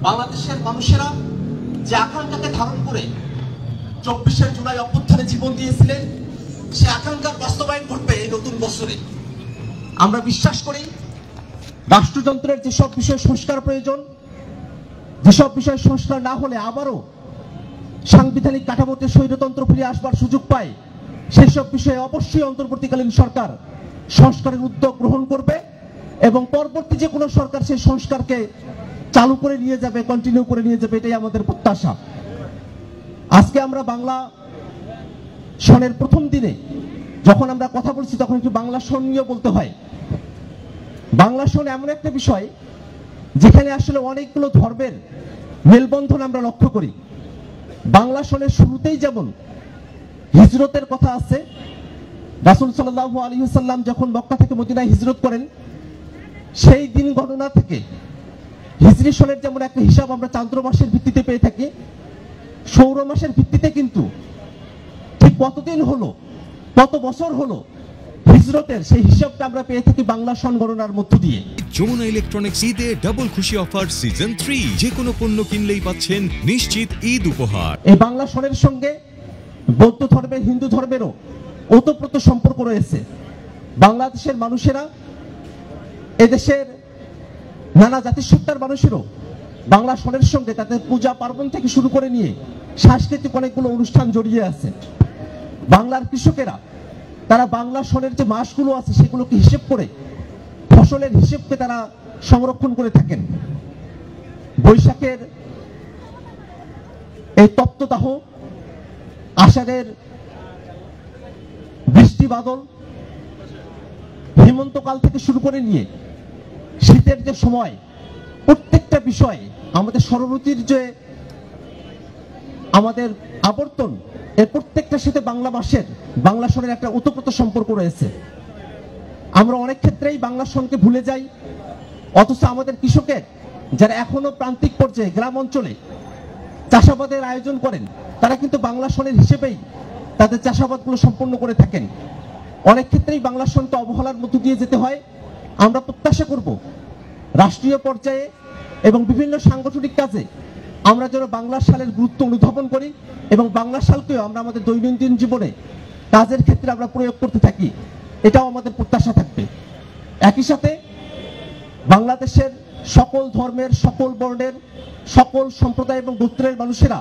বাংলাদেশের মানুষেরা যে আকাঙ্ক্ষাকে ধারণ করে 24শে জুলাই অভ্যুত্থানে জীবন দিয়েছিলেন, সে আকাঙ্ক্ষার বাস্তবায়ন ঘটবে এই নতুন বছরে। আমরা বিশ্বাস করি রাষ্ট্রযন্ত্রের যেসব বিষয় সংস্কার প্রয়োজন, যেসব বিষয় সংস্কার না হলে আবারও সাংবিধানিক কাঠামোতে স্বৈরতন্ত্র ফিরে আসবার সুযোগ পায়, সেসব বিষয়ে অবশ্যই অন্তর্বর্তীকালীন সরকার সংস্কারের উদ্যোগ গ্রহণ করবে এবং পরবর্তী যে কোনো সরকার সেই সংস্কারকে চালু করে নিয়ে যাবে, কন্টিনিউ করে নিয়ে যাবে, এটাই আমাদের প্রত্যাশা। আজকে আমরা বাংলা সনের প্রথম দিনে যখন আমরা কথা বলছি তখন একটু বাংলা সন নিয়ে বলতে হয়। বাংলা সন এমন একটা বিষয় যেখানে আসলে অনেকগুলো ধর্মের মেলবন্ধন আমরা লক্ষ্য করি। বাংলা সনের শুরুতেই যেমন হিজরতের কথা আছে, রাসূল সাল্লাল্লাহু আলাইহি ওয়াসাল্লাম যখন মক্কা থেকে মদিনায় হিজরত করেন সেই দিন গণনা থেকে হিজরি সনের যেমন একটা হিসাব আমরা চান্দ্র মাসের ভিত্তিতে পেয়ে থাকি, সৌর মাসের ভিত্তিতে কিন্তু ঠিক কতদিন হলো, কত বছর হলো হিজরতের সেই হিসাবটা আমরা পেয়ে থাকি বাংলা সন গণনার মধ্য দিয়ে। যমুনা ইলেকট্রনিক্স ঈদে ডাবল খুশি অফার সিজন 3, যে কোনো পণ্য কিনলেই পাচ্ছেন নিশ্চিত ঈদ উপহার। এই বাংলা সনের সঙ্গে বৌদ্ধ ধর্মের, হিন্দু ধর্মেরও ওতপ্রোত সম্পর্ক রয়েছে। বাংলাদেশের মানুষেরা, এদেশের নানা জাতিসত্তার মানুষেরও বাংলা সনের সঙ্গে তাদের পূজা পার্বণ থেকে শুরু করে নিয়ে সাংস্কৃতিক অনেকগুলো অনুষ্ঠান জড়িয়ে আছে। বাংলার কৃষকেরা তারা বাংলা সনের যে মাসগুলো আছে সেগুলোকে হিসেব করে ফসলের হিসেবকে তারা সংরক্ষণ করে থাকেন। বৈশাখের এই তপ্তদাহ, আষাঢ়ের বৃষ্টি বাদল, হেমন্তকাল থেকে শুরু করে নিয়ে শীতের যে সময়, প্রত্যেকটা বিষয় আমাদের ষড়ঋতুর যে আমাদের আবর্তন, এর প্রত্যেকটার সাথে বাংলা মাসের, বাংলা সনের একটা ওতপ্রোত সম্পর্ক রয়েছে। আমরা অনেক ক্ষেত্রেই বাংলা সনকে ভুলে যাই, অথচ আমাদের কৃষকের যারা এখনো প্রান্তিক পর্যায়ে গ্রাম অঞ্চলে চাষাবাদের আয়োজন করেন তারা কিন্তু বাংলা সনের হিসেবেই তাদের চাষাবাদগুলো সম্পন্ন করে থাকেন। অনেক ক্ষেত্রেই বাংলা সনকে অবহেলার মধ্য দিয়ে যেতে হয়। আমরা প্রত্যাশা করব রাষ্ট্রীয় পর্যায়ে এবং বিভিন্ন সাংগঠনিক কাজে আমরা যেন বাংলা সালের গুরুত্ব অনুধাবন করি এবং বাংলা সালকেও আমরা আমাদের দৈনন্দিন জীবনে কাজের ক্ষেত্রে আমরা প্রয়োগ করতে থাকি, এটাও আমাদের প্রত্যাশা থাকবে। একই সাথে বাংলাদেশের সকল ধর্মের, সকল বর্ণের, সকল সম্প্রদায় এবং গোত্রের মানুষেরা